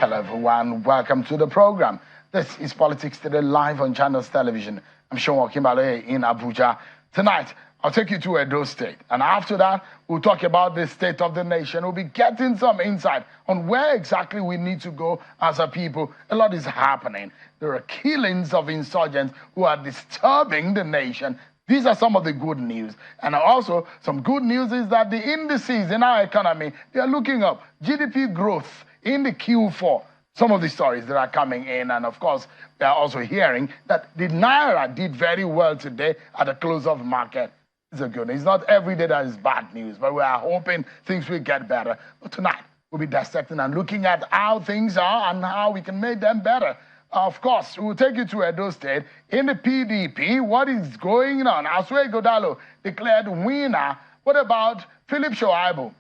Hello everyone, welcome to the program. This is Politics Today live on Channels Television. I'm Sean Wakimbale in Abuja. Tonight, I'll take you to Edo State. And after that, we'll talk about the state of the nation. We'll be getting some insight on where exactly we need to go as a people. A lot is happening. There are killings of insurgents who are disturbing the nation. These are some of the good news. And also, some good news is that the indices in our economy, they are looking up. GDP growth in the Q4. Some of the stories that are coming in. And of course, we are also hearing that the Naira did very well today at the close of market. It's a good news. It's not every day that is bad news, but we are hoping things will get better. But tonight, we'll be dissecting and looking at how things are and how we can make them better. Of course, we'll take you to Edo State. In the PDP, what is going on? Asue Godalo declared winner. What about Philip Shoaibu?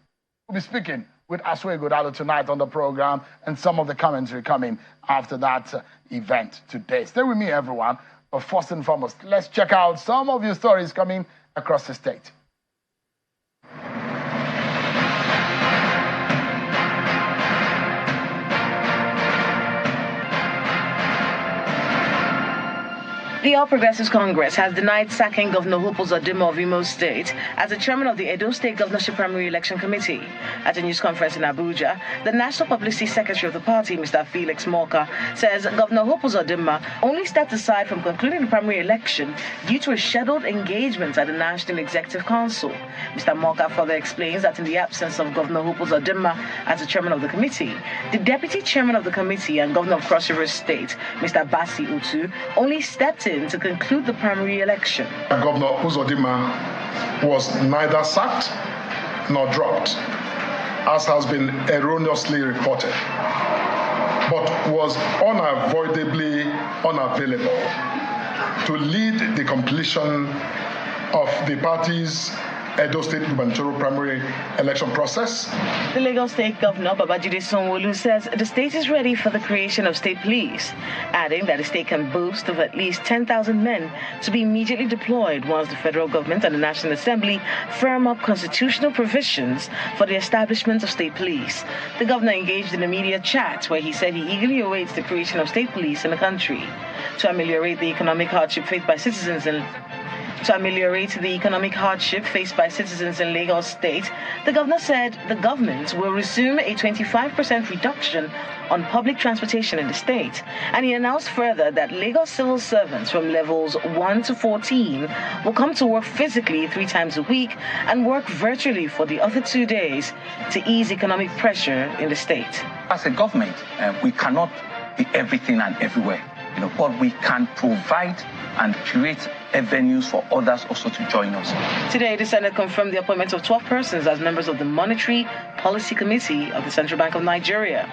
We'll be speaking with Asue Godalo tonight on the program and some of the commentary coming after that event today. Stay with me, everyone. But first and foremost, let's check out some of your stories coming across the state. The All Progressives Congress has denied sacking Governor Hope Uzodimma of Imo State as the chairman of the Edo State Governorship Primary Election Committee. At a news conference in Abuja, the National Publicity Secretary of the party, Mr. Felix Morka, says Governor Hope Uzodimma only stepped aside from concluding the primary election due to a scheduled engagement at the National Executive Council. Mr. Morka further explains that in the absence of Governor Hope Uzodimma as the chairman of the committee, the deputy chairman of the committee and governor of Cross River State, Mr. Basi Utu, only stepped in to conclude the primary election. Governor Uzodimma was neither sacked nor dropped, as has been erroneously reported, but was unavoidably unavailable to lead the completion of the party's Edo State gubernatorial primary election process. The Lagos State Governor, Babajide Sanwo-Olu, says the state is ready for the creation of state police, adding that the state can boast of at least 10,000 men to be immediately deployed once the federal government and the National Assembly firm up constitutional provisions for the establishment of state police. The governor engaged in a media chat where he said he eagerly awaits the creation of state police in the country to ameliorate the economic hardship faced by citizens in Lagos State. The governor said the government will resume a 25% reduction on public transportation in the state. And he announced further that Lagos civil servants from levels 1 to 14 will come to work physically 3 times a week and work virtually for the other 2 days to ease economic pressure in the state. As a government, we cannot be everything and everywhere, but we can provide and create avenues for others also to join us. Today, the Senate confirmed the appointment of 12 persons as members of the Monetary Policy Committee of the Central Bank of Nigeria.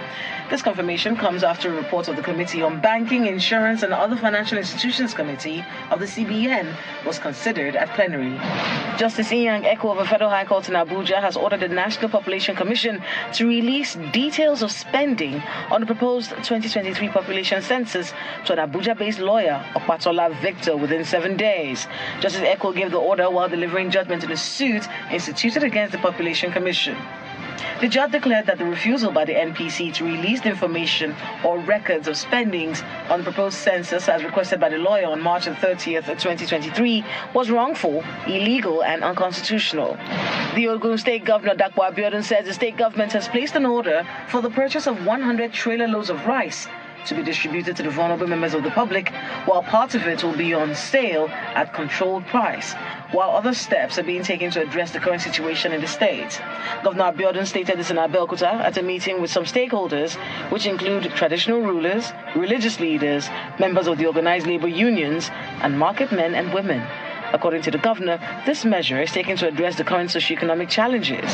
This confirmation comes after a report of the Committee on Banking, Insurance and Other Financial Institutions Committee of the CBN was considered at plenary. Justice Inyang Eko of the Federal High Court in Abuja has ordered the National Population Commission to release details of spending on the proposed 2023 population census to an Abuja-based lawyer, Opatola Victor, within 7 days. Justice Eko gave the order while delivering judgment in a suit instituted against the Population Commission. The judge declared that the refusal by the NPC to release the information or records of spendings on the proposed census as requested by the lawyer on March 30th, 2023 was wrongful, illegal, and unconstitutional. The Ogun State Governor, Dapo Abiodun, says the state government has placed an order for the purchase of 100 trailer loads of rice to be distributed to the vulnerable members of the public, while part of it will be on sale at controlled price, while other steps are being taken to address the current situation in the state. Governor Abiodun stated this in Abeokuta at a meeting with some stakeholders, which include traditional rulers, religious leaders, members of the organized labor unions, and market men and women. According to the governor, this measure is taken to address the current socioeconomic challenges.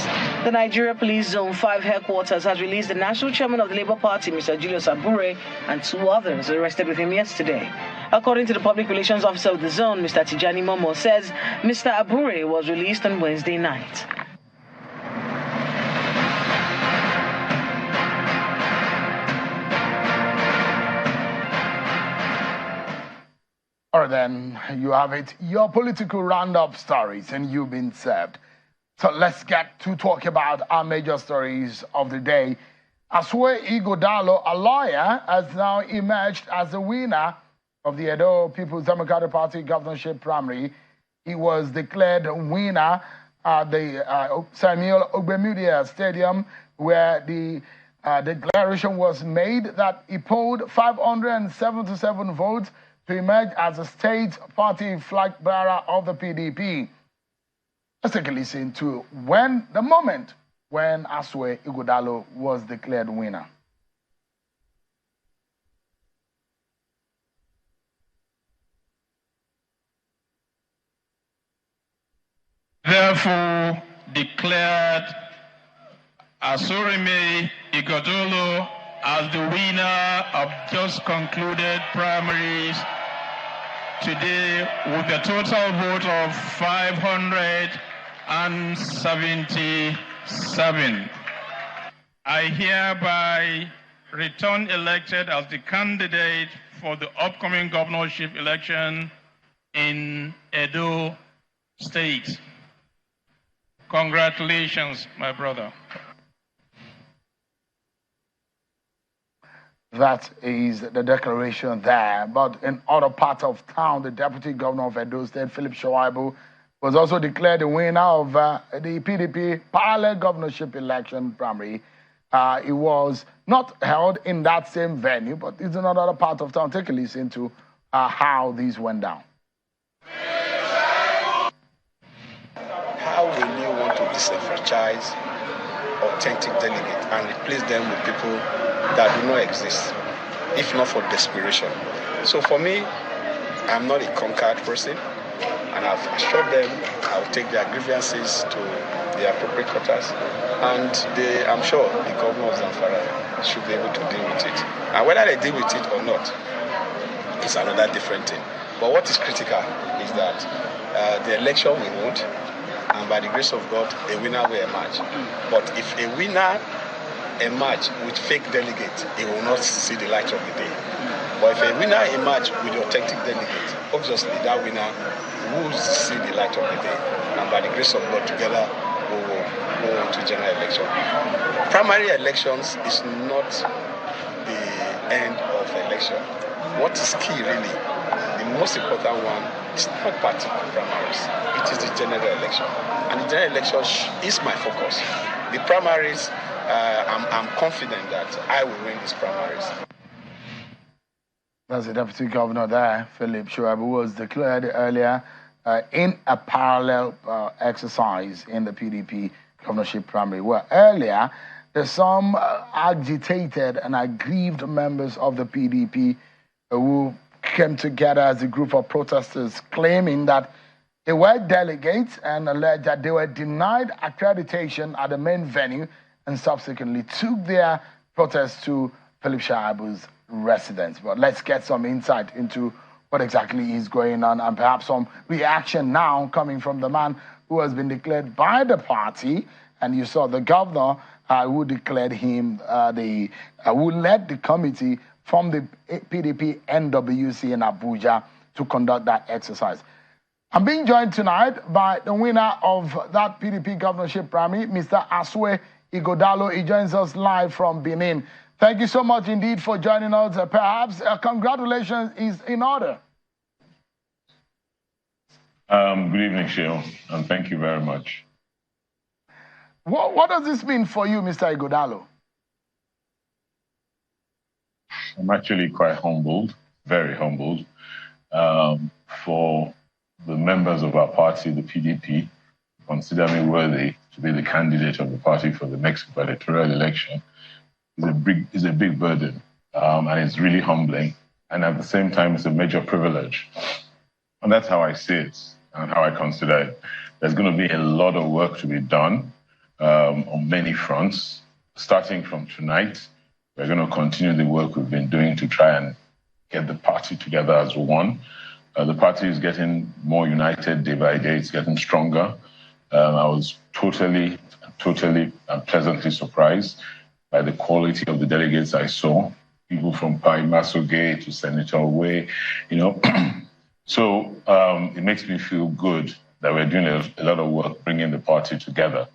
The Nigeria Police Zone 5 headquarters has released the national chairman of the Labour Party, Mr. Julius Abure, and 2 others arrested with him yesterday. According to the public relations officer of the zone, Mr. Tijani Momo, says Mr. Abure was released on Wednesday night. All right, then, you have it. Your political roundup stories, and you've been served. So let's get to talk about our major stories of the day. Asue Igodalo, a lawyer, has now emerged as the winner of the Edo People's Democratic Party governorship primary. He was declared winner at the Samuel Ogbemudia Stadium, where the declaration was made that he polled 577 votes to emerge as the state party flag bearer of the PDP. Let's take a listen to the moment when Asue Igodalo was declared winner. Therefore declared Asurime Igodalo as the winner of just concluded primaries today with a total vote of 577. I hereby return elected as the candidate for the upcoming governorship election in Edo State. Congratulations, my brother. That is the declaration there. But in other parts of town, the Deputy Governor of Edo State, Philip Shoaibu, was also declared the winner of the PDP parallel governorship election primary. It was not held in that same venue, but it's in another part of town. Take a listen to how these went down. How will you want to disenfranchise authentic delegates and replace them with people that do not exist, if not for desperation? So for me, I'm not a conquered person, and I've assured them I'll take their grievances to the appropriate quarters, and I'm sure the governor of Zamfara should be able to deal with it. And whether they deal with it or not is another different thing. But what is critical is that the election we want, and by the grace of God, a winner will emerge. But if a winner emerge with fake delegates, he will not see the light of the day. But if a winner emerge with authentic delegates, obviously that winner will see the light of the day. And by the grace of God, together we will go into general election. Primary elections is not the end of election. What is key really, the most important one, is not party primaries. It is the general election. And the general election is my focus. The primaries, I'm confident that I will win these primaries. That's the Deputy Governor there, Philip Shoaibu, was declared earlier in a parallel exercise in the PDP governorship primary. Well, earlier, there's some agitated and aggrieved members of the PDP who came together as a group of protesters claiming that they were delegates and alleged that they were denied accreditation at the main venue and subsequently took their protest to Philip Shoaibu's residence. But let's get some insight into what exactly is going on and perhaps some reaction now coming from the man who has been declared by the party. And you saw the governor who declared him who led the committee from the PDP NWC in Abuja to conduct that exercise. I'm being joined tonight by the winner of that PDP governorship primary, Mr. Asue Igodalo. He joins us live from Benin. Thank you so much indeed for joining us. Perhaps congratulations is in order. Good evening, Sheil, and thank you very much. What does this mean for you, Mr. Igodalo? I'm actually quite humbled, very humbled, for the members of our party, the PDP, consider me worthy to be the candidate of the party for the next gubernatorial election. Is a big burden, and it's really humbling. And at the same time, it's a major privilege. And that's how I see it and how I consider it. There's going to be a lot of work to be done on many fronts. Starting from tonight, we're going to continue the work we've been doing to try and get the party together as one. The party is getting more united day by day. It's getting stronger. I was totally and pleasantly surprised by the quality of the delegates I saw. People from Pai Masoge to Senator Way, So it makes me feel good that we're doing a lot of work bringing the party together.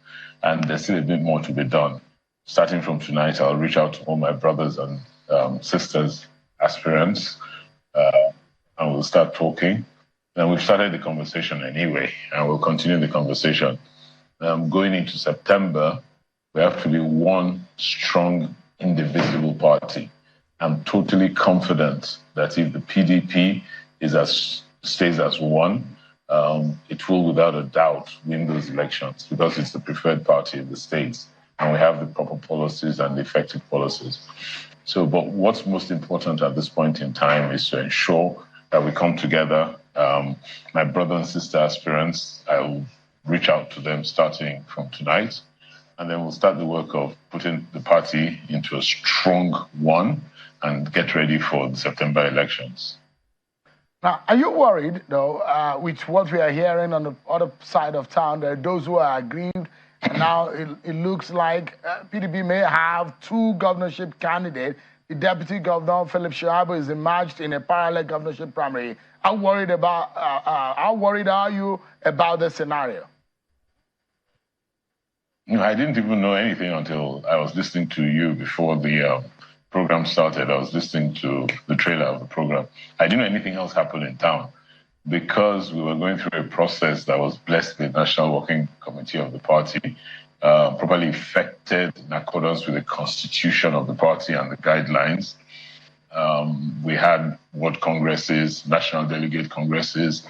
And there's still a bit more to be done. starting from tonight, I'll reach out to all my brothers and sisters, aspirants, and we'll start talking. And we've started the conversation anyway, and we'll continue the conversation. Going into September, we have to be one strong, indivisible party. I'm totally confident that if the PDP stays as one, it will without a doubt win those elections because it's the preferred party in the states and we have the proper policies and the effective policies. So, but what's most important at this point in time is to ensure that we come together. My brother and sister aspirants, I'll reach out to them starting from tonight, and then we'll start the work of putting the party into a strong one and get ready for the September elections. Now, are you worried, though, with what we are hearing on the other side of town? There are those who are aggrieved, and now it looks like PDP may have two governorship candidates. The Deputy Governor, Philip Shuaibu, is emerged in a parallel governorship primary. How worried are you about the scenario? You know, I didn't even know anything until I was listening to you before the program started. I was listening to the trailer of the program. I didn't know anything else happened in town because we were going through a process that was blessed with the National Working Committee of the party, properly effected in accordance with the constitution of the party and the guidelines. We had ward congresses, national delegate congresses.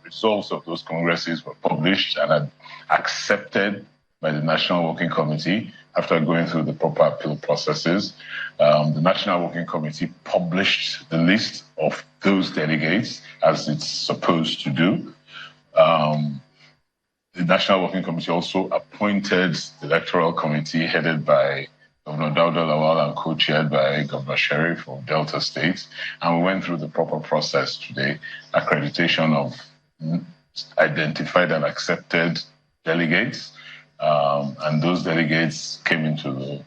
Results of those congresses were published and had accepted by the National Working Committee after going through the proper appeal processes. The National Working Committee published the list of those delegates as it's supposed to do. The National Working Committee also appointed the Electoral Committee headed by Governor Dauda Lawal and co-chaired by Governor Sheriff of Delta State. And we went through the proper process today, accreditation of identified and accepted delegates. And those delegates came into the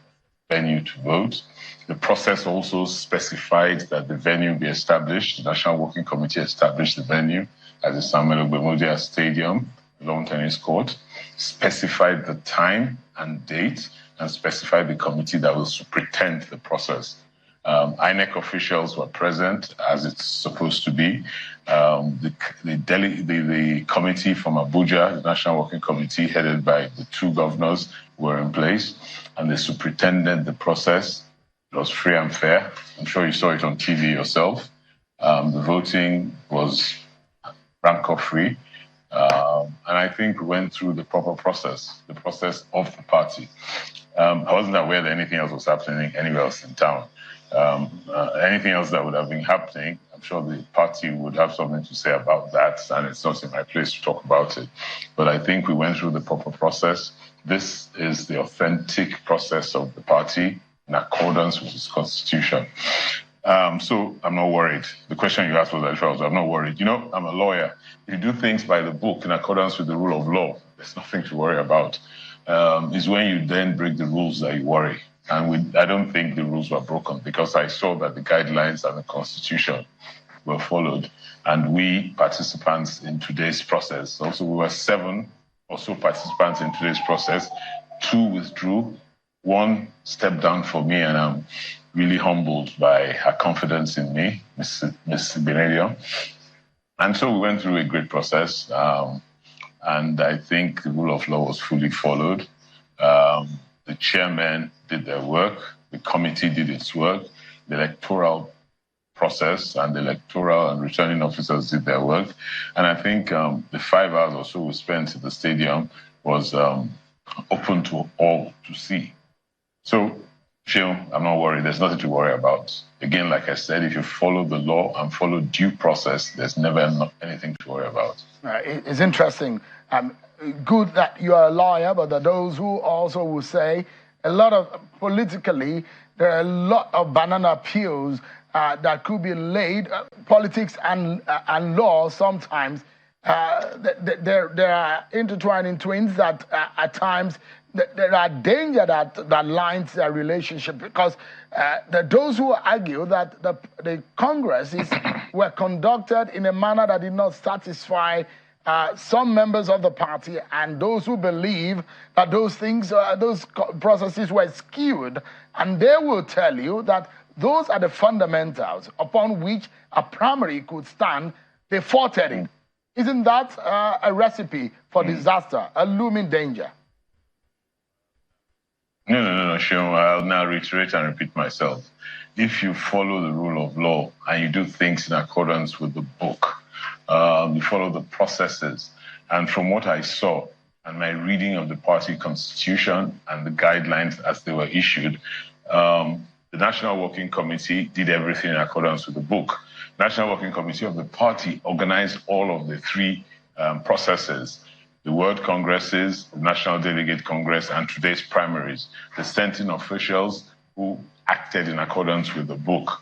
venue to vote. The process also specified that the venue be established. The National Working Committee established the venue as the Samuel Ogbemodia Stadium, lawn tennis court, specified the time and date, and specified the committee that will superintend the process. INEC officials were present as it's supposed to be. The committee from Abuja, the National Working Committee headed by the two governors, were in place, and they superintended the process. It was free and fair. I'm sure you saw it on TV yourself. The voting was rancor-free. And I think we went through the proper process, the process of the party. I wasn't aware that anything else was happening anywhere else in town. Anything else that would have been happening, I'm sure the party would have something to say about that, and it's not in my place to talk about it. But I think we went through the proper process. This is the authentic process of the party in accordance with its constitution. So I'm not worried. The question you asked was if I was, I'm not worried. You know, I'm a lawyer. If you do things by the book in accordance with the rule of law, there's nothing to worry about. It's when you then break the rules that you worry. And I don't think the rules were broken because I saw that the guidelines and the constitution were followed. And we participants in today's process, also we were 7 or so participants in today's process, 2 withdrew, 1 stepped down for me, and I'm really humbled by her confidence in me, Ms. Benedium. And so we went through a great process, and I think the rule of law was fully followed. The chairmen did their work, the committee did its work, the electoral process and the electoral and returning officers did their work. And I think the 5 hours or so we spent in the stadium was open to all to see. So, Phil, I'm not worried. There's nothing to worry about. Again, like I said, if you follow the law and follow due process, there's never anything to worry about. It's interesting. Good that you are a lawyer, but there are those who also will say politically, there are a lot of banana peels that could be laid. Politics and law sometimes, there are intertwining twins that at times there are danger that lines their relationship, because there are those who argue that the congresses were conducted in a manner that did not satisfy some members of the party and those who believe that those things, those processes were skewed, and they will tell you that those are the fundamentals upon which a primary could stand. They faulted it. Isn't that a recipe for disaster, a looming danger? No, Sean. I'll now reiterate and repeat myself. If you follow the rule of law and you do things in accordance with the book, you follow the processes. And from what I saw and my reading of the party constitution and the guidelines as they were issued, the National Working Committee did everything in accordance with the book. National Working Committee of the party organized all of the three processes: the World Congresses, the National Delegate Congress, and today's primaries. The sent-in officials who acted in accordance with the book.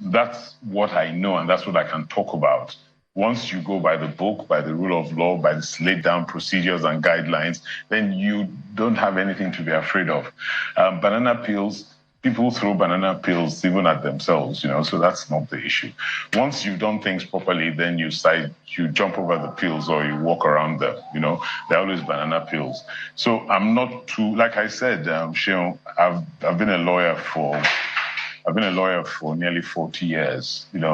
That's what I know, and that's what I can talk about. Once you go by the book, by the rule of law, by the laid down procedures and guidelines, then you don't have anything to be afraid of. Banana peels, people throw banana peels even at themselves, so that's not the issue. Once you've done things properly, then you jump over the peels or you walk around them, they're always banana peels. So I'm not too, like I said, Sheon, I've been a lawyer for nearly 40 years, and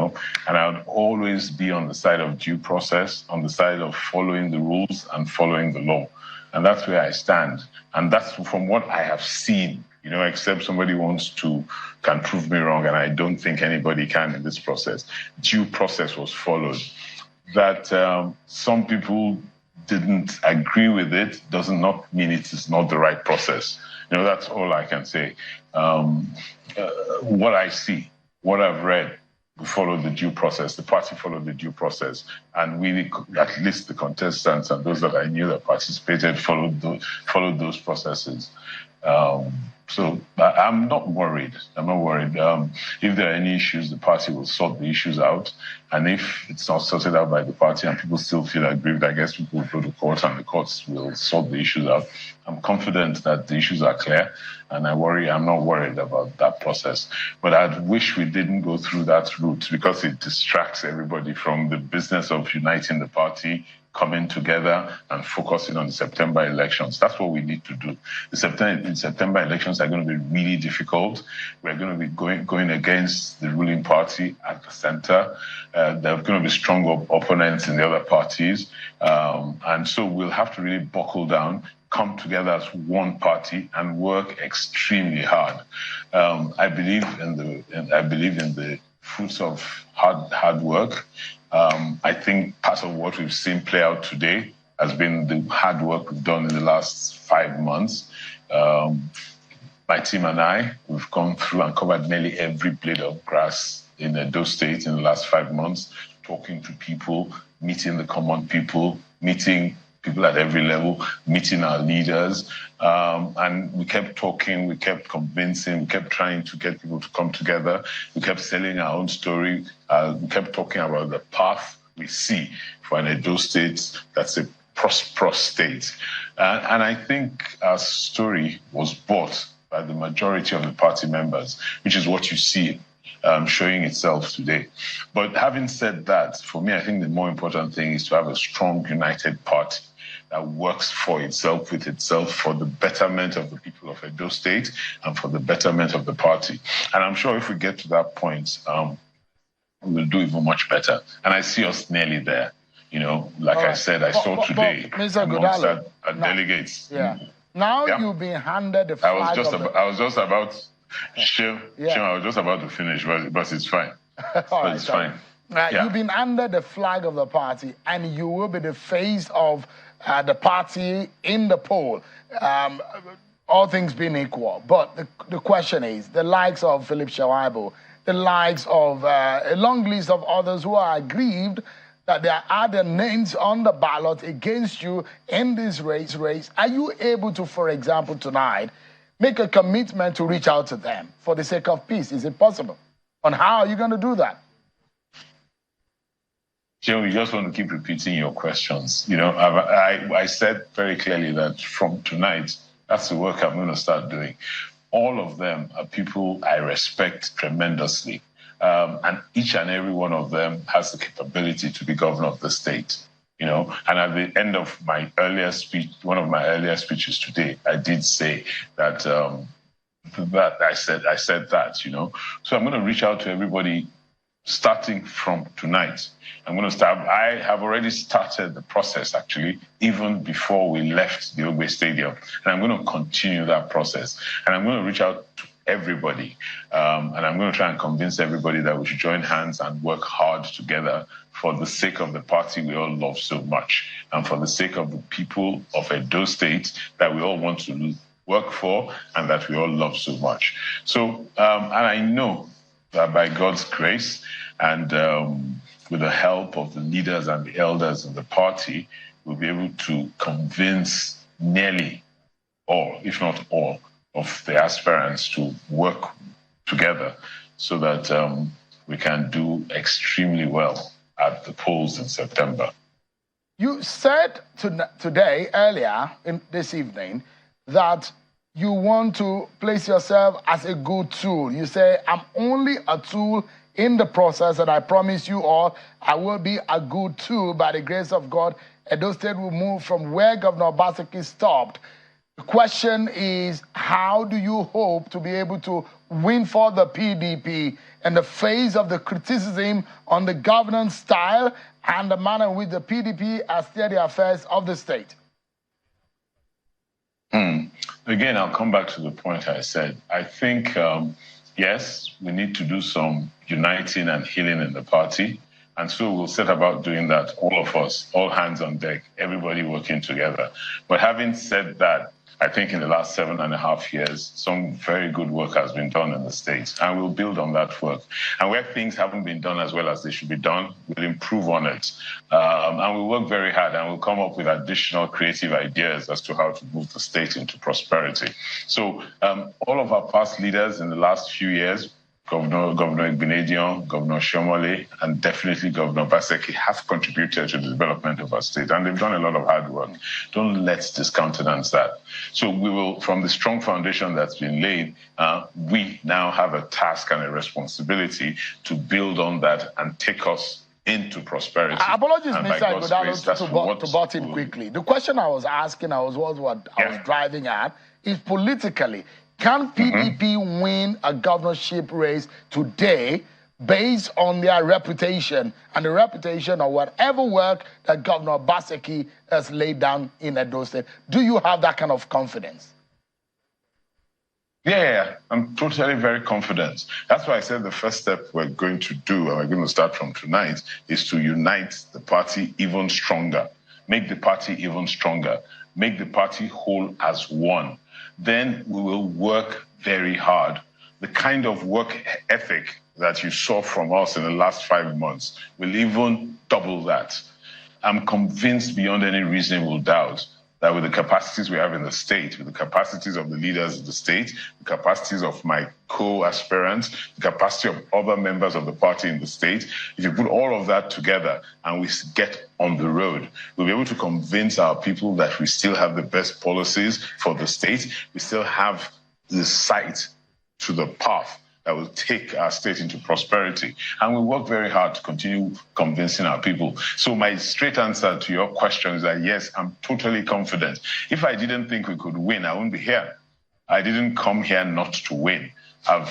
I would always be on the side of due process, on the side of following the rules and following the law. And that's where I stand. And that's from what I have seen, except somebody can prove me wrong, and I don't think anybody can in this process. Due process was followed. That some people didn't agree with it does not mean it is not the right process. That's all I can say. What I see, what I've read, we followed the due process. The party followed the due process, and we, at least the contestants and those that I knew that participated, followed those processes. So I'm not worried. I'm not worried. If there are any issues, the party will sort the issues out. And if it's not sorted out by the party and people still feel aggrieved, I guess people will go to court and the courts will sort the issues out. I'm confident that the issues are clear, and I'm not worried about that process. But I wish we didn't go through that route, because it distracts everybody from the business of uniting the party, coming together and focusing on the September elections. That's what we need to do. The September elections are going to be really difficult. We're going to be going against the ruling party at the center. There are going to be strong opponents in the other parties. And so we'll have to really buckle down, come together as one party and work extremely hard. I believe in the fruits of hard work. I think part of what we've seen play out today has been the hard work we've done in the last 5 months. My team and I, we've gone through and covered nearly every blade of grass in Edo State in the last 5 months, talking to people, meeting the common people, meeting people at every level, meeting our leaders. And we kept talking, we kept convincing, we kept trying to get people to come together. We kept selling our own story. We kept talking about the path we see for an Edo State that's a prosperous state. And I think our story was bought by the majority of the party members, which is what you see showing itself today. But having said that, for me, I think the more important thing is to have a strong, united party that works for itself, with itself, for the betterment of the people of Edo State and for the betterment of the party. And I'm sure if we get to that point, we'll do even much better. And I see us nearly there. Like I said, I saw today Mr. amongst our delegates. Yeah. Now you've been handed the flag. I was just about to finish, but it's fine. Right, it's fine. You've been under the flag of the party, and you will be the face of the party in the poll, all things being equal. But the question is, the likes of Philip Shawaibu, the likes of a long list of others who are aggrieved that there are other names on the ballot against you in this race. Are you able to, for example, tonight, make a commitment to reach out to them for the sake of peace? Is it possible? And how are you going to do that? Joe, you just want to keep repeating your questions. I said very clearly that from tonight, that's the work I'm going to start doing. All of them are people I respect tremendously. And each and every one of them has the capability to be governor of the state. you know. And at the end of my earlier speech, one of my earlier speeches today, I did say that I said that, you know. So I'm going to reach out to everybody starting from tonight. I'm going to start. I have already started the process, actually, even before we left the Ogbe Stadium. And I'm going to continue that process. And I'm going to reach out to everybody. And I'm going to try and convince everybody that we should join hands and work hard together for the sake of the party we all love so much, and for the sake of the people of Edo State that we all want to work for and that we all love so much. So, and I know that by God's grace and with the help of the leaders and the elders in the party, we'll be able to convince nearly all, if not all, of the aspirants to work together so that we can do extremely well at the polls in September. You said today, earlier in this evening, that you want to place yourself as a good tool. You say, I'm only a tool in the process, and I promise you all, I will be a good tool by the grace of God. Edo State will move from where Governor Obaseki stopped. The question is, how do you hope to be able to win for the PDP in the face of the criticism on the governance style and the manner in which the PDP has steered the affairs of the state? Again, I'll come back to the point I said. I think, yes, we need to do some uniting and healing in the party. And so we'll set about doing that, all of us, all hands on deck, everybody working together. But having said that, I think in the last 7.5 years, some very good work has been done in the state, and we'll build on that work. And where things haven't been done as well as they should be done, we'll improve on it. And we'll work very hard, and we'll come up with additional creative ideas as to how to move the state into prosperity. So all of our past leaders in the last few years, Governor Igbinedion, Governor Shomole, and definitely Governor Obaseki have contributed to the development of our state, and they've done a lot of hard work. Don't let's discountenance that. So we will, from the strong foundation that's been laid, we now have a task and a responsibility to build on that and take us into prosperity. Apologies, Mr. Igodalo, to butt in quickly. The question I was asking, what I was driving at, is politically, can PDP win a governorship race today based on their reputation and the reputation of whatever work that Governor Obaseki has laid down in Edo State? Do you have that kind of confidence? Yeah, I'm totally very confident. That's why I said the first step we're going to do, and we're going to start from tonight, is to unite the party even stronger, make the party even stronger, make the party whole as one. Then we will work very hard. The kind of work ethic that you saw from us in the last 5 months will even double that. I'm convinced beyond any reasonable doubt that with the capacities we have in the state, with the capacities of the leaders of the state, the capacities of my co-aspirants, the capacity of other members of the party in the state, if you put all of that together and we get on the road, we'll be able to convince our people that we still have the best policies for the state. We still have the sight to the path that will take our state into prosperity. And we work very hard to continue convincing our people. So my straight answer to your question is that, yes, I'm totally confident. If I didn't think we could win, I wouldn't be here. I didn't come here not to win. I've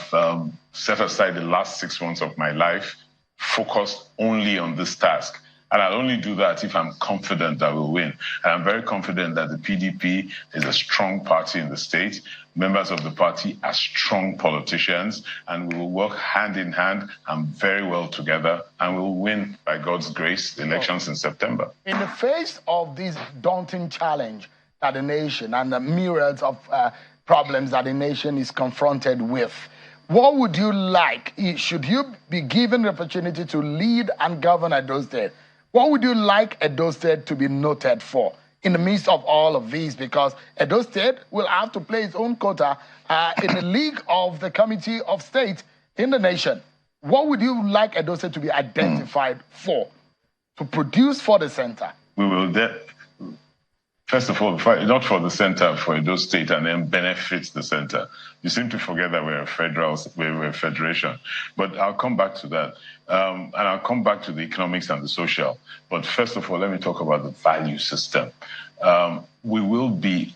set aside the last 6 months of my life, focused only on this task. And I'll only do that if I'm confident that we'll win. And I'm very confident that the PDP is a strong party in the state. Members of the party are strong politicians, and we will work hand in hand and very well together, and we'll win, by God's grace, the elections in September. In the face of this daunting challenge that the nation and the myriads of problems that the nation is confronted with, what would you like? Should you be given the opportunity to lead and govern Edo State? What would you like Edo State to be noted for in the midst of all of these? Because Edo State will have to play its own quota in the league of the Committee of State in the nation. What would you like Edo State to be identified for, to produce for the center? We will First of all, not for the center, for Edo State, and then benefits the center. You seem to forget that we're a federation. But I'll come back to that. And I'll come back to the economics and the social. But first of all, let me talk about the value system. We will be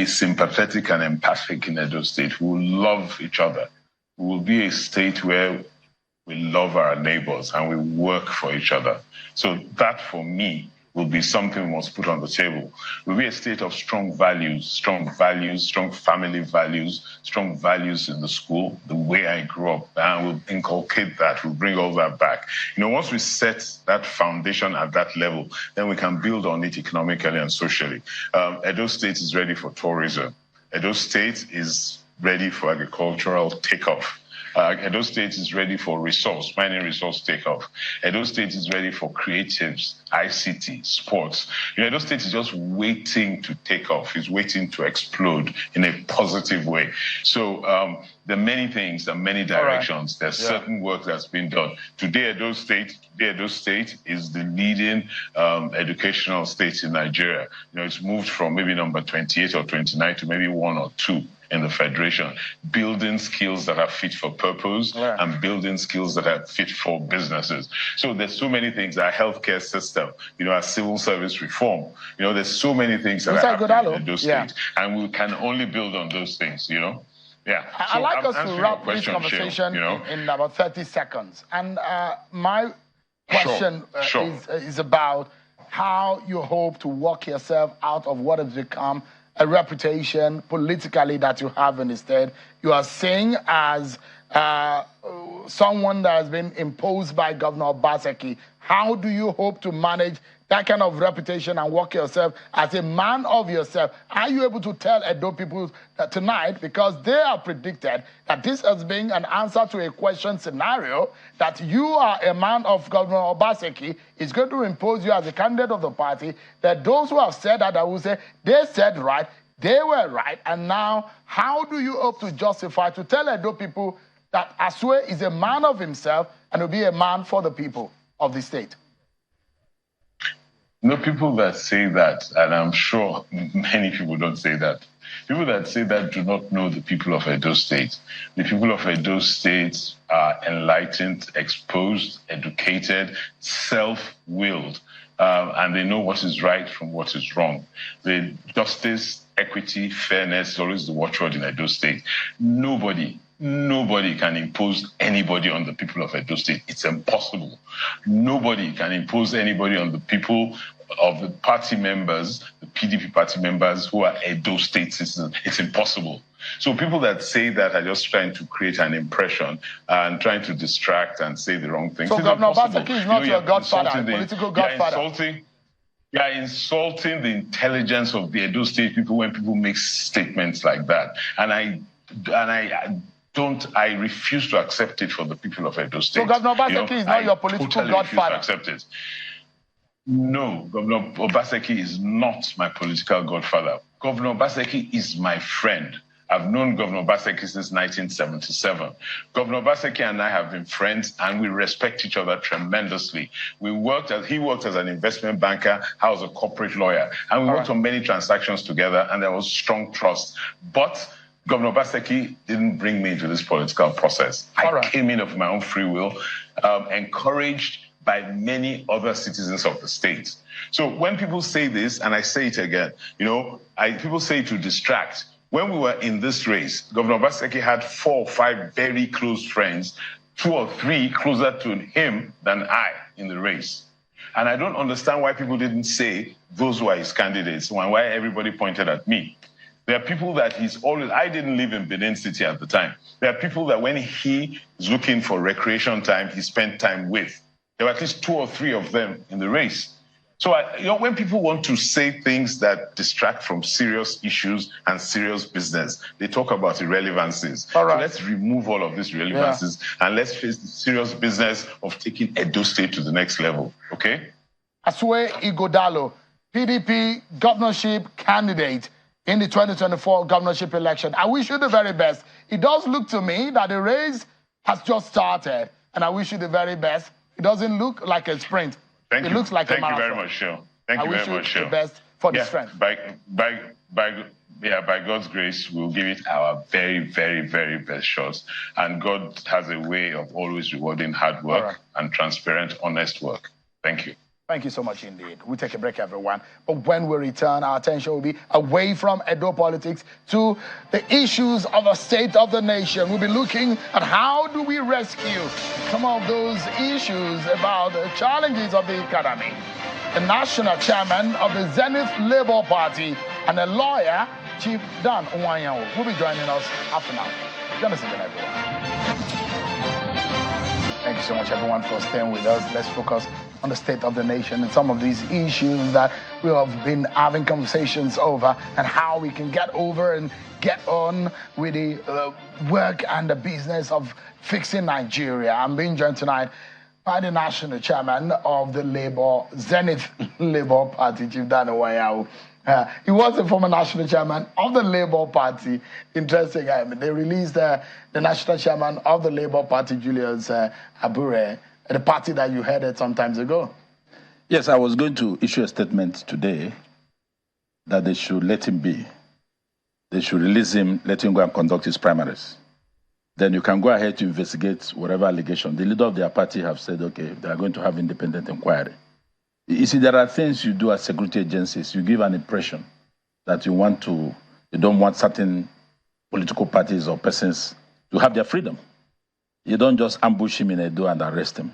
sympathetic and empathic in Edo State. We will love each other. We will be a state where we love our neighbors and we work for each other. So that, for me, will be something we must put on the table. We'll be a state of strong values, strong family values, strong values in the school, the way I grew up, and we'll inculcate that, we'll bring all that back. Once we set that foundation at that level, then we can build on it economically and socially. Edo State is ready for tourism. Edo State is ready for agricultural takeoff. Edo State is ready for mining resource takeoff. Edo State is ready for creatives, ICT, sports. Edo State is just waiting to take off. It's waiting to explode in a positive way. So there are many things and many directions. There's certain work that's been done. Today, Edo State is the leading educational state in Nigeria. It's moved from maybe number 28 or 29 to maybe 1 or 2 in the federation, building skills that are fit for purpose and building skills that are fit for businesses. So there's so many things, our healthcare system, our civil service reform, there's so many things that are happening in those states, and we can only build on those things, Yeah. I'd like us to wrap this conversation in about 30 seconds. And my question is about how you hope to work yourself out of what has become a reputation politically that you have in the state. You are saying as someone that has been imposed by Governor Obaseki, how do you hope to manage that kind of reputation and work yourself as a man of yourself? Are you able to tell Edo people that tonight, because they have predicted that this has been an answer to a question scenario, that you are a man of Governor Obaseki, is going to impose you as a candidate of the party, that those who have said that will say, they said right, they were right, and now how do you hope to justify, to tell Edo people that Asue is a man of himself and will be a man for the people of the state? People that say that, and I'm sure many people don't say that, people that say that do not know the people of Edo State. The people of Edo State are enlightened, exposed, educated, self-willed, and they know what is right from what is wrong. The justice, equity, fairness is always the watchword in Edo State. Nobody can impose anybody on the people of Edo State. It's impossible. Nobody can impose anybody on the people of the party members, the PDP party members who are Edo State citizens. It's impossible. So people that say that are just trying to create an impression and trying to distract and say the wrong things. So Governor Obaseki is not your godfather, political godfather. You are insulting the intelligence of the Edo State people when people make statements like that. And I refuse to accept it for the people of Edo State. So Governor Obaseki is not your political godfather? Refuse to accept it. No, Governor Obaseki is not my political godfather. Governor Obaseki is my friend. I've known Governor Obaseki since 1977. Governor Obaseki and I have been friends, and we respect each other tremendously. He worked as an investment banker, I was a corporate lawyer, and we worked on many transactions together, and there was strong trust. But Governor Obaseki didn't bring me into this political process. I came in of my own free will, encouraged by many other citizens of the state. So when people say this, and I say it again, people say to distract. When we were in this race, Governor Obaseki had 4 or 5 very close friends, 2 or 3 closer to him than I in the race. And I don't understand why people didn't say those were his candidates and why everybody pointed at me. There are people that I didn't live in Benin City at the time. There are people that when he is looking for recreation time, he spent time with. There were at least 2 or 3 of them in the race. So, when people want to say things that distract from serious issues and serious business, they talk about irrelevancies. So let's remove all of these irrelevancies and let's face the serious business of taking Edo State to the next level, okay? Asue Ighodalo, PDP governorship candidate in the 2024 governorship election. I wish you the very best. It does look to me that the race has just started, and I wish you the very best. It doesn't look like a sprint. It looks like a marathon. Thank you very much, Sean. Thank you very much, Sean. The best for the strength? By God's grace, we'll give it our very, very, very best shots. And God has a way of always rewarding hard work and transparent, honest work. Thank you. Thank you so much indeed. We'll take a break, everyone. But when we return, our attention will be away from Edo politics to the issues of the state of the nation. We'll be looking at how do we rescue some of those issues about the challenges of the economy. The national chairman of the Zenith Labour Party and a lawyer, Chief Dan Nwanyawo, will be joining us after now. Join us again, everyone. Thank you so much, everyone, for staying with us. Let's focus on the state of the nation and some of these issues that we have been having conversations over and how we can get over and get on with the work and the business of fixing Nigeria. I'm being joined tonight by the national chairman of the Zenith Labour Party, Chief Dan Nwanyawo. He was the former national chairman of the Labour Party. Interesting, they released the national chairman of the Labour Party, Julius Abure, the party that you headed some time ago. Yes, I was going to issue a statement today that they should let him be. They should release him, let him go and conduct his primaries. Then you can go ahead to investigate whatever allegation. The leader of their party have said, okay, they are going to have independent inquiry. You see, there are things you do as security agencies. You give an impression that you don't want certain political parties or persons to have their freedom. You don't just ambush him in a door and arrest him.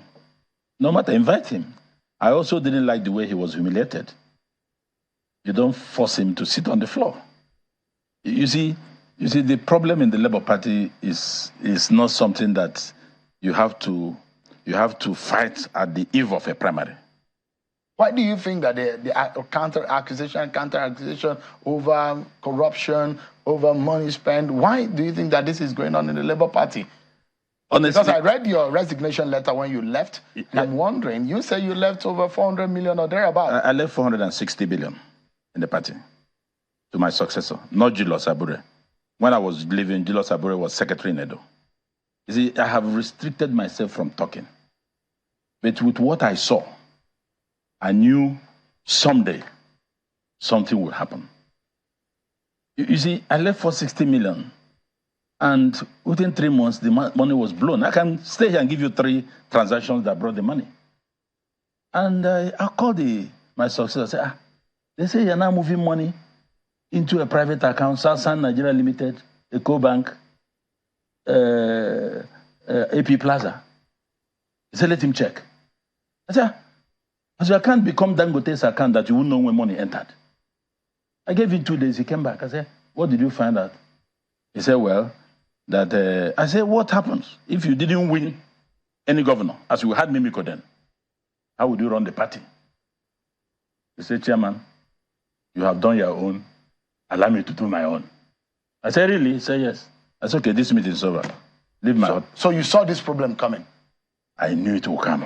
No matter, invite him. I also didn't like the way he was humiliated. You don't force him to sit on the floor. You see, the problem in the Labour Party is not something that you have to fight at the eve of a primary. Why do you think that the counter-accusation over corruption, over money spent, why do you think that this is going on in the Labour Party? Honestly, because I read your resignation letter when you left, and I'm wondering, you say you left over 400 million or thereabouts. I left 460 billion in the party to my successor, not Julius Abure. When I was leaving, Julius Abure was secretary in Edo. You see, I have restricted myself from talking. But with what I saw, I knew someday something would happen. You see, I left for 60 million. And within 3 months, the money was blown. I can stay here and give you 3 transactions that brought the money. And I called my successor. I said, they say you're now moving money into a private account, Southern Nigeria Limited, EcoBank, AP Plaza. He said, let him check. I said, as your account become Dangote's account that you won't know when money entered. I gave him 2 days. He came back. I said, what did you find out? He said, well, that I said, what happens if you didn't win any governor, as we had Mimiko then? How would you run the party? He said, Chairman, you have done your own. Allow me to do my own. I said, really? He said, yes. I said, okay, this meeting is over. Leave my own. So you saw this problem coming? I knew it would come.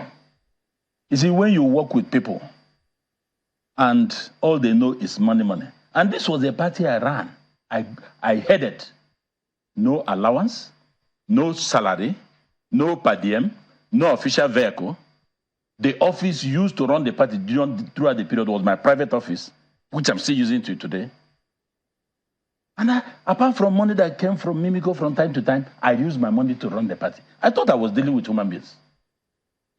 You see, when you work with people and all they know is money, money. And this was a party I ran. I headed. No allowance, no salary, no per diem, no official vehicle. The office used to run the party throughout the period was my private office, which I'm still using to today. And apart from money that came from Mimiko from time to time, I used my money to run the party. I thought I was dealing with human beings.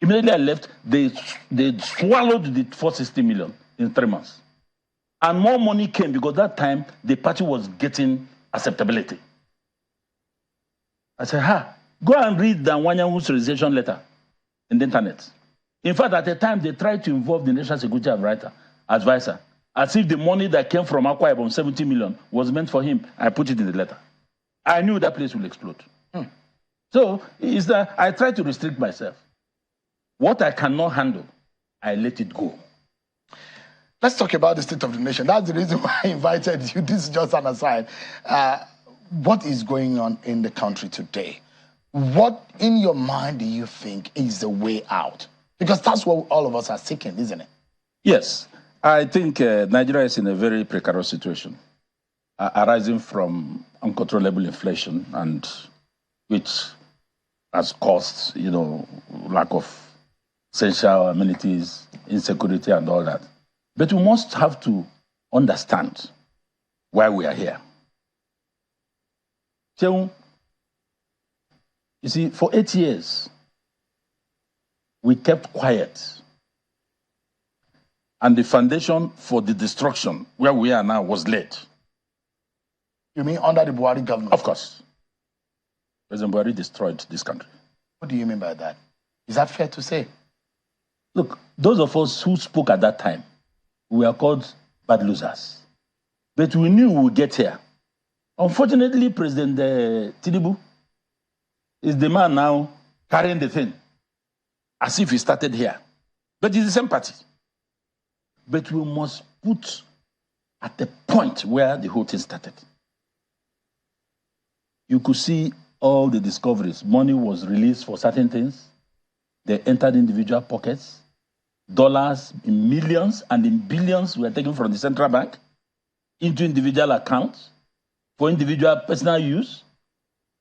Immediately I left, they swallowed the 460 million in 3 months. And more money came because that time the party was getting acceptability. I said, go and read the Nwanyawo's resignation letter in the internet. In fact, at the time, they tried to involve the National Security Advisor, as if the money that came from Akwa Ibom, 70 million, was meant for him. I put it in the letter. I knew that place will explode. So, is that I try to restrict myself. What I cannot handle, I let it go. Let's talk about the state of the nation. That's the reason why I invited you. This is just an aside. What is going on in the country today? What, in your mind, do you think is the way out? Because that's what all of us are seeking, isn't it? Yes. I think Nigeria is in a very precarious situation, arising from uncontrollable inflation, and which has caused, lack of essential amenities, insecurity, and all that. But we must have to understand why we are here. So, you see, for 8 years, we kept quiet. And the foundation for the destruction where we are now was laid. You mean under the Buhari government? Of course. President Buhari destroyed this country. What do you mean by that? Is that fair to say? Look, those of us who spoke at that time, we were called bad losers. But we knew we would get here. Unfortunately, President Tinubu is the man now carrying the thing, as if he started here. But it's the same party. But we must put at the point where the whole thing started. You could see all the discoveries. Money was released for certain things. They entered individual pockets. Dollars in millions and in billions were taken from the central bank into individual accounts for individual personal use.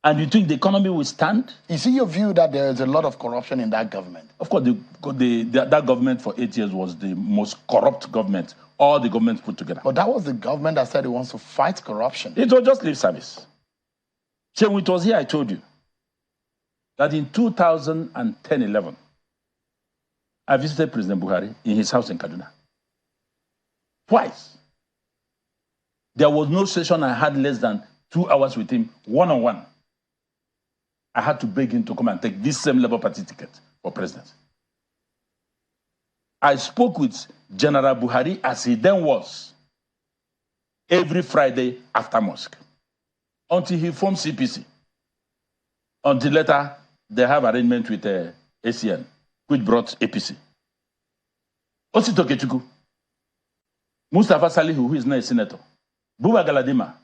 And you think the economy will stand? Is it your view that there is a lot of corruption in that government? Of course, that government for 8 years was the most corrupt government, all the governments put together. But that was the government that said it wants to fight corruption. It was just lip service. So when it was here, I told you that in 2010-11, I visited President Buhari in his house in Kaduna. Twice. There was no session I had less than 2 hours with him, one-on-one. I had to beg him to come and take this same Labour Party ticket for president. I spoke with General Buhari as he then was every Friday after mosque until he formed CPC. Until later, they have arrangement with ACN, which brought APC. Osito Kechuku, Mustafa Salihu, who is now a senator, Buba Galadima,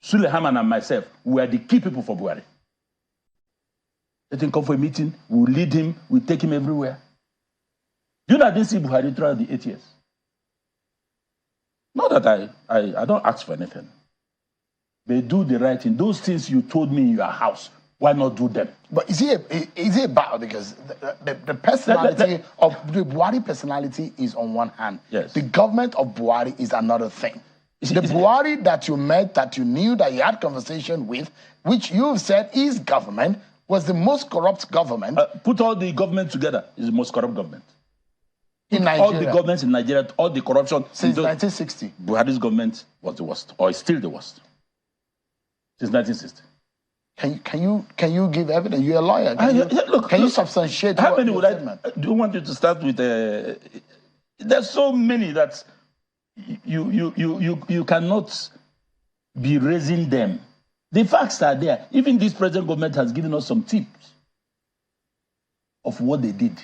Sule Haman and myself, we are the key people for Buhari. Let him come for a meeting, we'll lead him, we'll take him everywhere. You know, I didn't see Buhari throughout the 8 years. Not that I don't ask for anything. But do the right thing. Those things you told me in your house, why not do them? But is it about, because the personality of the Buhari personality is on one hand. Yes. The government of Buhari is another thing. The Buhari that you met, that you knew, that you had conversation with, which you've said is government, was the most corrupt government. Put all the government together, is the most corrupt government. In Nigeria. All the governments in Nigeria, all the corruption. Since 1960. Buhari's government was the worst, or is still the worst. Since 1960. Can you give evidence? You're a lawyer. Can you substantiate how many would I do you want you to start with? There's so many that you cannot be raising them. The facts are there. Even this present government has given us some tips of what they did.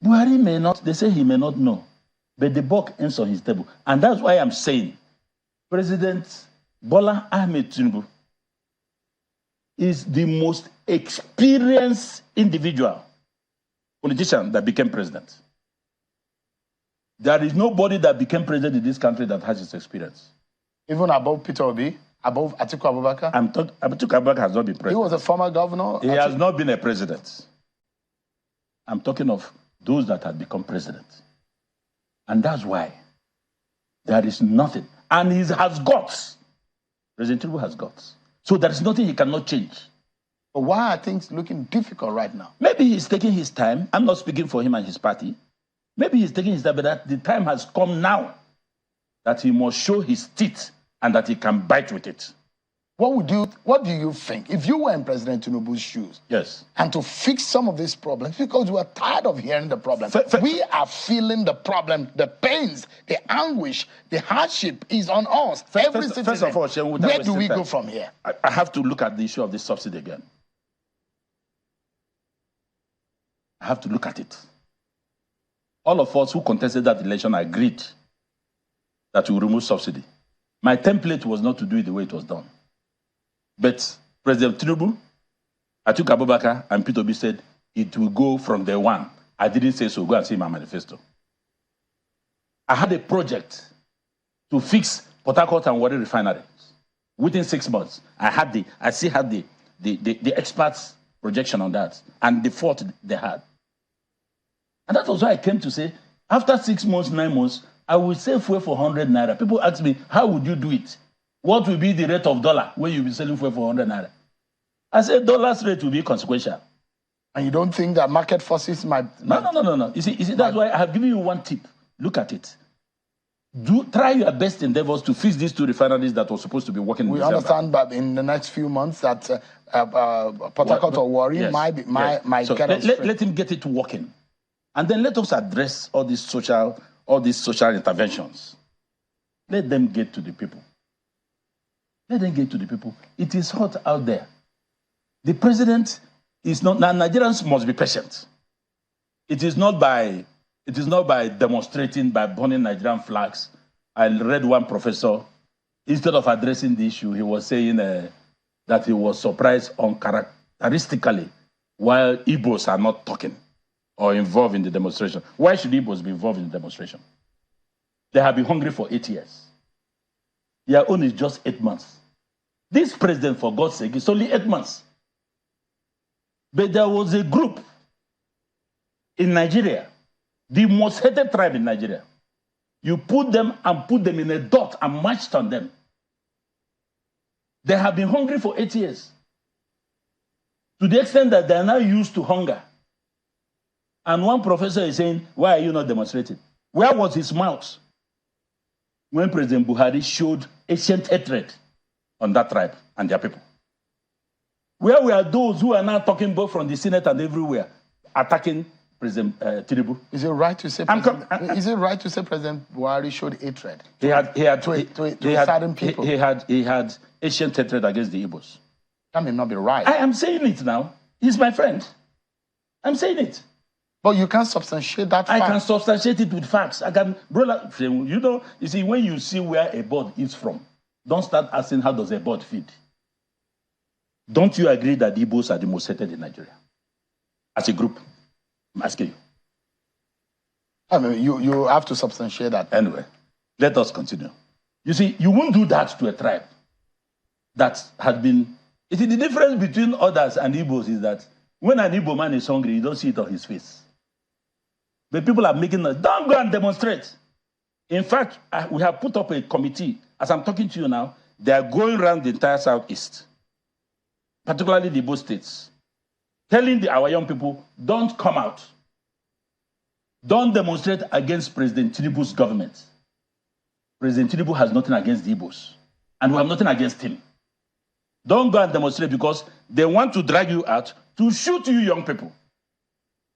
Buhari may not, they say he may not know, but the buck ends on his table. And that's why I'm saying President Bola Ahmed Tinubu is the most experienced individual, politician that became president. There is nobody that became president in this country that has his experience. Even above Peter Obi? Above Atiku Abubakar? Atiku Abubakar has not been president. He was a former governor. He has not been a president. I'm talking of those that have become president. And that's why there is nothing. And he has guts. President Tinubu has guts. So there is nothing he cannot change. But why are things looking difficult right now? Maybe he's taking his time. I'm not speaking for him and his party. Maybe he's taking his time, but that the time has come now that he must show his teeth and that he can bite with it. What do you think if you were in President Tinubu's shoes? Yes. And to fix some of these problems, because we are tired of hearing the problem. We are feeling the problem, the pains, the anguish, the hardship is on us. Every citizen. First of all, where do we go from here? I have to look at the issue of the subsidy again. I have to look at it. All of us who contested that election agreed that we will remove subsidy. My template was not to do it the way it was done. But President Tinubu, Atiku Abubakar, and Peter Obi said it will go from day one. I didn't say so. Go and see my manifesto. I had a project to fix Port Harcourt and Warri refineries. Within 6 months, I still had the experts' projection on that and the fault they had. And that was why I came to say, after 6 months, 9 months, I will sell fuel for 100 naira. People ask me, how would you do it? What will be the rate of dollar when you be selling fuel for 100 naira? I said dollar's rate will be consequential. And you don't think that market forces might... No. You see, that's why I have given you one tip. Look at it. Try your best endeavors to fix these two refineries that were supposed to be working in December. Understand that in the next few months that Port Harcourt or Warri might get us straight. Let him get it working. And then let us address all these social interventions. Let them get to the people. Let them get to the people. It is hot out there. The president is not... Now, Nigerians must be patient. It is not by demonstrating, by burning Nigerian flags. I read one professor, instead of addressing the issue, he was saying that he was surprised uncharacteristically while Igbos are not talking or involved in the demonstration. Why should Igbos be involved in the demonstration? They have been hungry for 8 years. Their own is just 8 months. This president, for God's sake, is only 8 months. But there was a group in Nigeria, the most hated tribe in Nigeria. You put them in a dot and marched on them. They have been hungry for 8 years. To the extent that they are now used to hunger. And one professor is saying, why are you not demonstrating? Where was his mouth when President Buhari showed ancient hatred on that tribe and their people? Where were those who are now talking both from the Senate and everywhere, attacking President Tinubu? Is it right to say President Buhari showed hatred? He had certain people. He had ancient hatred against the Igbos. That may not be right. I am saying it now. He's my friend. I'm saying it. But you can't substantiate that fact. I can substantiate it with facts. I can, brother, you see, when you see where a bird is from, don't start asking how does a bird feed. Don't you agree that the Igbos are the most hated in Nigeria? As a group, I'm asking you. I mean, you have to substantiate that. Anyway, let us continue. You see, you won't do that to a tribe that had been... You see, the difference between others and Igbos is that when an Igbo man is hungry, you don't see it on his face. But people are making us, don't go and demonstrate. In fact, we have put up a committee. As I'm talking to you now, they are going around the entire Southeast, particularly the Igbo states, telling our young people, don't come out. Don't demonstrate against President Tinubu's government. President Tinubu has nothing against the Igbos, and we have nothing against him. Don't go and demonstrate because they want to drag you out to shoot you young people.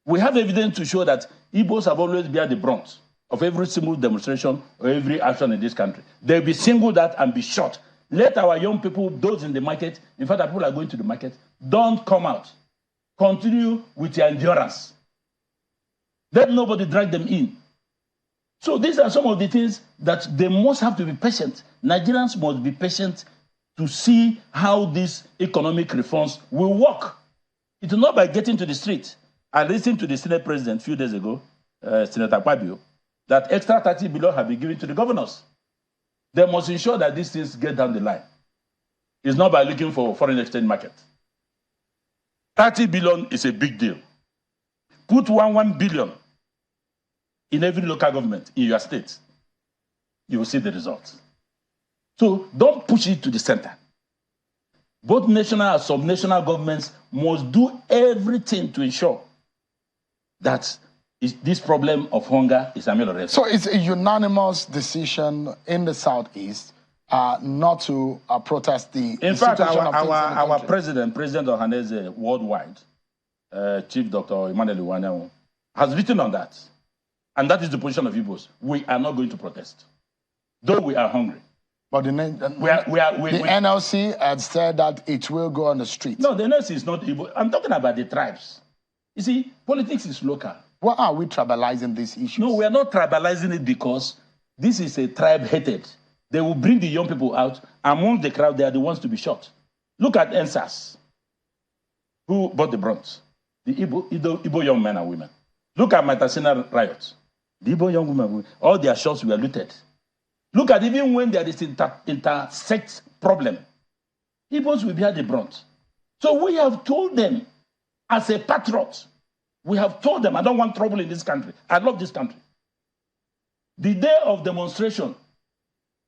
We have evidence to show that Igbos have always been the brunt of every single demonstration or every action in this country. They'll be singled out and be shot. Let our young people, those in the market, in fact, people are going to the market, don't come out. Continue with your endurance. Let nobody drag them in. So these are some of the things that they must have to be patient. Nigerians must be patient to see how these economic reforms will work. It is not by getting to the street. I listened to the Senate President a few days ago, Senator Akpabio, that extra 30 billion have been given to the governors. They must ensure that these things get down the line. It's not by looking for foreign exchange market. 30 billion is a big deal. Put 1 billion in every local government in your state. You will see the results. So don't push it to the center. Both national and subnational governments must do everything to ensure that this problem of hunger is ameliorated. So it's a unanimous decision in the Southeast not to protest the In fact, our president Ohaneze worldwide, Chief Dr. Emmanuel Iwanyanwu, has written on that. And that is the position of Igbos. We are not going to protest, though we are hungry. But the NLC had said that it will go on the street. No, the NLC is not Igbo. I'm talking about the tribes. You see, politics is local. Why are we tribalizing these issues? No, we are not tribalizing it because this is a tribe-hated. They will bring the young people out. Among the crowd, they are the ones to be shot. Look at NSAS, who bought the brunt. The Igbo young men and women. Look at Matasina riots. The Igbo young women, all their shops were looted. Look at even when there is intersect problem, Igbos will bear the brunt. So we have told them, as a patriot, we have told them, I don't want trouble in this country. I love this country. The day of demonstration,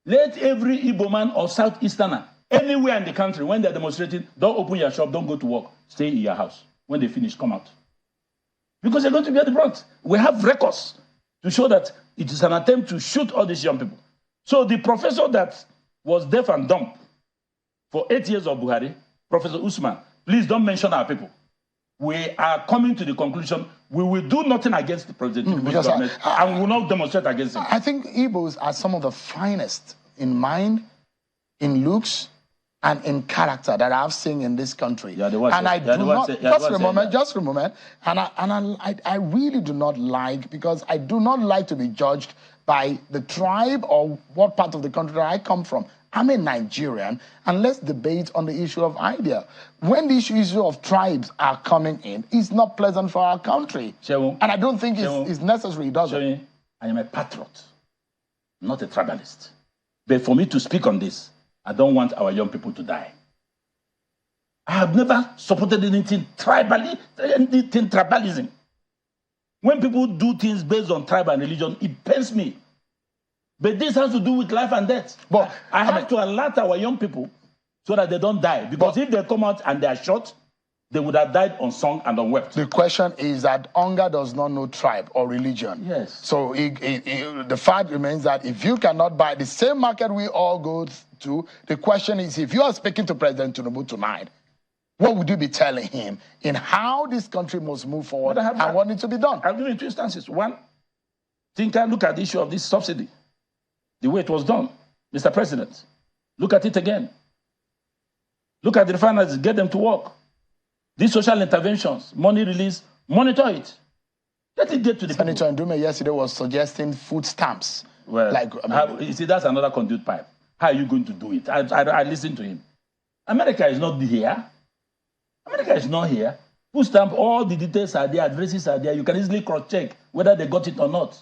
let every Igbo man or Southeasterner, anywhere in the country, when they're demonstrating, don't open your shop, don't go to work. Stay in your house. When they finish, come out. Because they're going to be at the front. We have records to show that it is an attempt to shoot all these young people. So the professor that was deaf and dumb for 8 years of Buhari, Professor Usman, please don't mention our people. We are coming to the conclusion we will do nothing against the president and we will not demonstrate against him. I think Igbos are some of the finest in mind, in looks, and in character that I've seen in this country. And I do not, just a moment, and I really do not like, because I do not like to be judged by the tribe or what part of the country that I come from. I'm a Nigerian, and let's debate on the issue of idea. When the issue of tribes are coming in, it's not pleasant for our country. And I don't think it's necessary, does it? I am a patriot, not a tribalist. But for me to speak on this, I don't want our young people to die. I have never supported anything tribalism. When people do things based on tribe and religion, it pains me. But this has to do with life and death. But I have to alert our young people so that they don't die. Because if they come out and they are shot, they would have died unsung and unwept. The question is that hunger does not know tribe or religion. Yes. So the fact remains that if you cannot buy the same market we all go to, the question is, if you are speaking to President Tinubu tonight, what would you be telling him in how this country must move forward and what needs to be done? I'll give you two instances. One, look at the issue of this subsidy. The way it was done, Mr. President. Look at it again. Look at the refineries, get them to work. These social interventions, money release, monitor it. Let it get to the Senator Ndume yesterday was suggesting food stamps. Well, you see, that's another conduit pipe. How are you going to do it? I listened to him. America is not here. America is not here. Food stamp, all the details are there, addresses are there. You can easily cross-check whether they got it or not.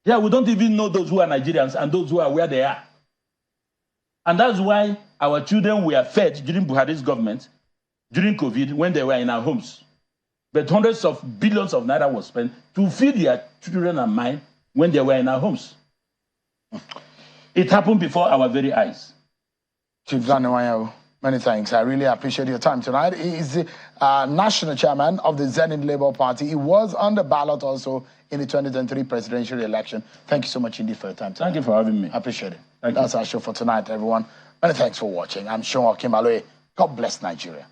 Yeah, we don't even know those who are Nigerians and those who are where they are. And that's why our children were fed during Buhari's government, during COVID, when they were in our homes. But hundreds of billions of naira was spent to feed their children and mine when they were in our homes. It happened before our very eyes. Chief Zanewayo, many thanks. I really appreciate your time tonight. He is the national chairman of the Zenith Labour Party. He was on the ballot also in the 2023 presidential election. Thank you so much indeed for your time tonight. Thank you for having me. I appreciate it. That's our show for tonight, everyone. Many thanks for watching. I'm Sean Kimaloe. God bless Nigeria.